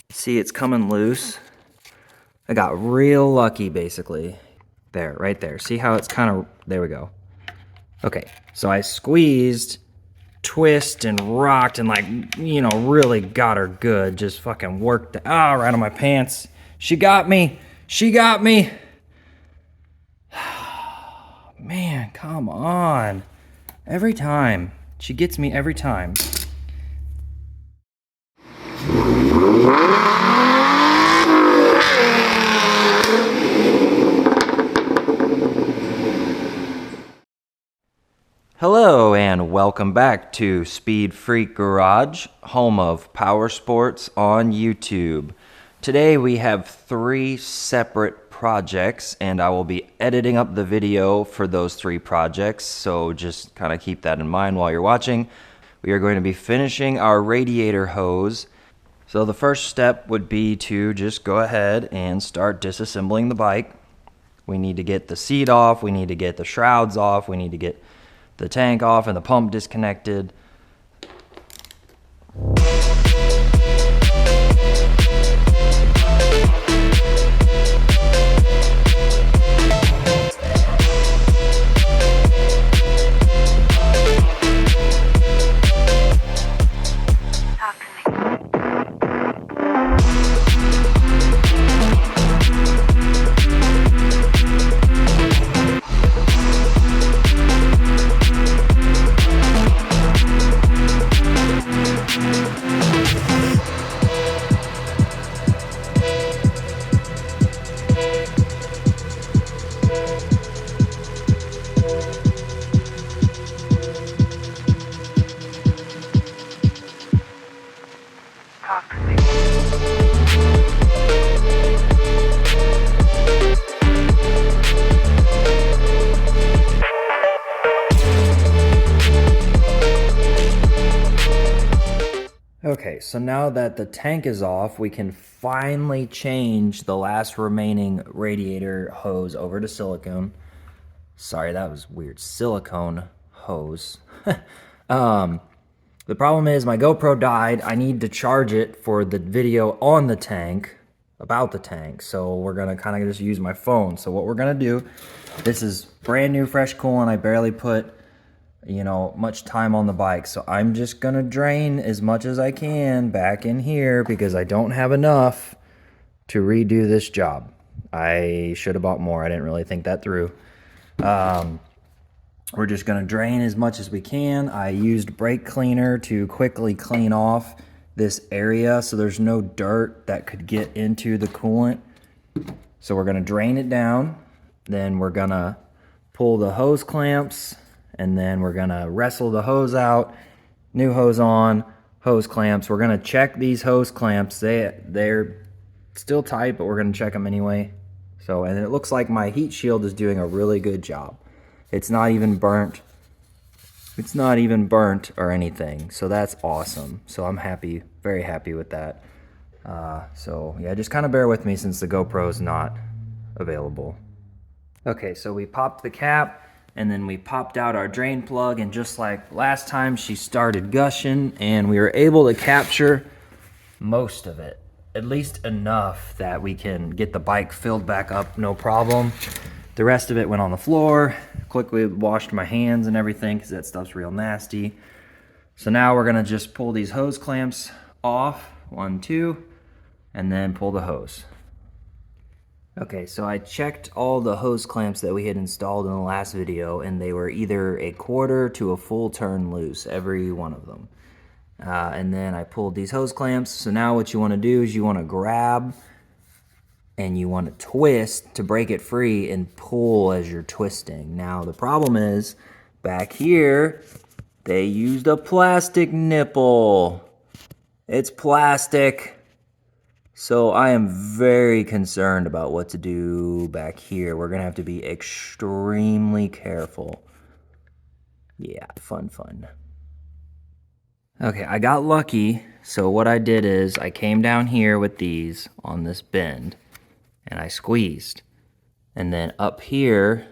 See, it's coming loose. I got real lucky, basically. There, right there. See how it's kind of, there we go. Okay, so I squeezed, twist, and rocked, and like, you know, really got her good. Just fucking worked, right on my pants. She got me. She got me. Man, come on. Every time. She gets me every time. Hello and welcome back to Speed Freak Garage, home of PowerSports on YouTube. Today we have 3 separate projects and I will be editing up the video for those 3 projects, so just kind of keep that in mind while you're watching. We are going to be finishing our radiator hose. So the first step would be to just go ahead and start disassembling the bike. We need to get the seat off, we need to get the shrouds off, we need to get the tank off and the pump disconnected. Okay, so now that the tank is off, we can finally change the last remaining radiator hose over to silicone. Sorry, that was weird. Silicone hose. The problem is my GoPro died. I need to charge it for the video on the tank, about the tank. So we're gonna kind of just use my phone. So what we're gonna do, this is brand new fresh coolant. I barely put, you know, much time on the bike. So I'm just gonna drain as much as I can back in here because I don't have enough to redo this job. I should have bought more. I didn't really think that through. We're just gonna drain as much as we can. I used brake cleaner to quickly clean off this area so there's no dirt that could get into the coolant. So we're gonna drain it down. Then we're gonna pull the hose clamps, and then we're gonna wrestle the hose out, new hose on, hose clamps. We're gonna check these hose clamps. They're still tight, but we're gonna check them anyway. So, and it looks like my heat shield is doing a really good job. It's not even burnt. It's not even burnt or anything. So that's awesome. So I'm happy, very happy with that. So yeah, just kind of bear with me since the GoPro is not available. Okay, so we popped the cap and then we popped out our drain plug, and just like last time, she started gushing and we were able to capture most of it. At least enough that we can get the bike filled back up, no problem. The rest of it went on the floor. Quickly washed my hands and everything because that stuff's real nasty. So now we're gonna just pull these hose clamps off, 1, 2, and then pull the hose. Okay, so I checked all the hose clamps that we had installed in the last video, and they were either a quarter to a full turn loose, every one of them. And then I pulled these hose clamps. So now what you wanna do is you wanna grab and you want to twist to break it free and pull as you're twisting. Now the problem is, back here, they used a plastic nipple. It's plastic. So I am very concerned about what to do back here. We're gonna have to be extremely careful. Yeah, fun. Okay, I got lucky. So what I did is I came down here with these on this bend, and I squeezed. And then up here,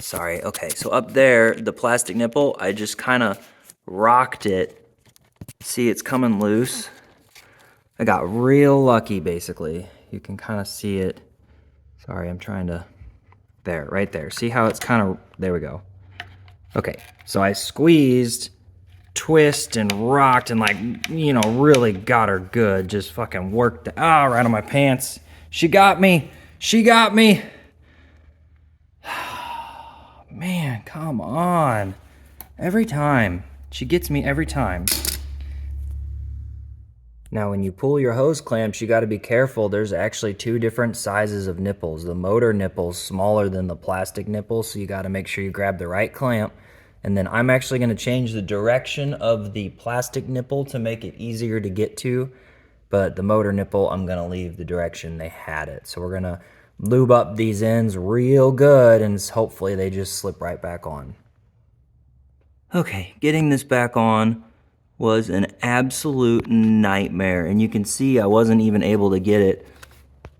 sorry, okay, so up there, the plastic nipple, I just kind of rocked it. See, it's coming loose. I got real lucky, basically. You can kind of see it. Sorry, I'm trying to, there, right there. See how it's kind of, there we go. Okay, so I squeezed, twist, and rocked, and like, you know, really got her good. Just fucking worked, right on my pants. She got me. She got me. Man, come on. Every time. She gets me every time. Now, when you pull your hose clamps, you got to be careful. There's actually two different sizes of nipples. The motor nipple's smaller than the plastic nipple, so you got to make sure you grab the right clamp. And then I'm actually going to change the direction of the plastic nipple to make it easier to get to. But the motor nipple, I'm going to leave the direction they had it. So we're going to lube up these ends real good, and hopefully they just slip right back on. Okay, getting this back on was an absolute nightmare, and you can see I wasn't even able to get it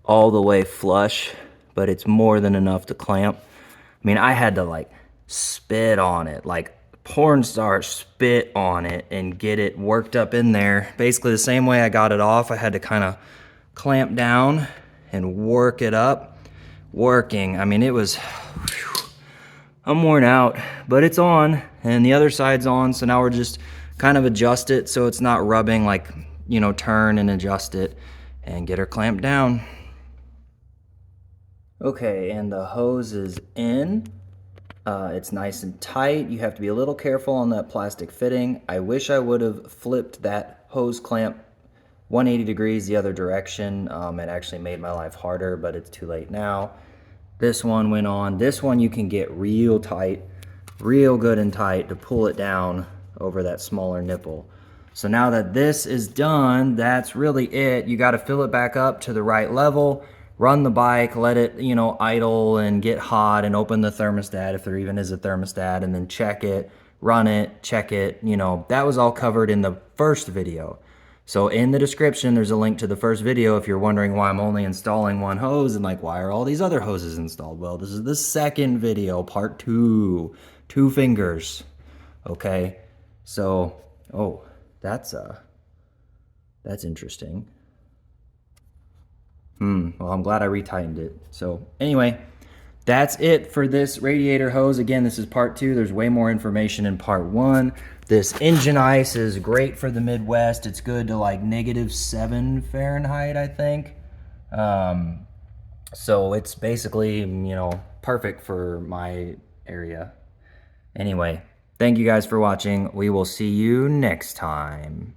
all the way flush, but it's more than enough to clamp. I mean, I had to like spit on it, like porn star spit on it, and get it worked up in there. Basically the same way I got it off, I had to kind of clamp down and work it up. Working, I mean, it was, whew, I'm worn out, but it's on, and the other side's on, so now we're just kind of adjust it so it's not rubbing, like, you know, turn and adjust it and get her clamped down. Okay, and the hose is in. It's nice and tight. You have to be a little careful on that plastic fitting. I wish I would have flipped that hose clamp 180 degrees the other direction. It actually made my life harder, but it's too late now. This one went on. This one you can get real tight, real good and tight to pull it down over that smaller nipple. So now that this is done, that's really it. You got to fill it back up to the right level, run the bike, let it, you know, idle and get hot, and open the thermostat if there even is a thermostat, and then check it, run it, check it. You know, that was all covered in the first video. So in the description, there's a link to the first video if you're wondering why I'm only installing one hose and like, why are all these other hoses installed? Well, this is the second video, part 2, 2 fingers, okay? So, oh, that's interesting. Well, I'm glad I retightened it. So anyway, that's it for this radiator hose. Again, this is part 2. There's way more information in part 1. This engine ice is great for the Midwest. It's good to like -7 Fahrenheit, I think. So it's basically, you know, perfect for my area. Anyway, thank you guys for watching. We will see you next time.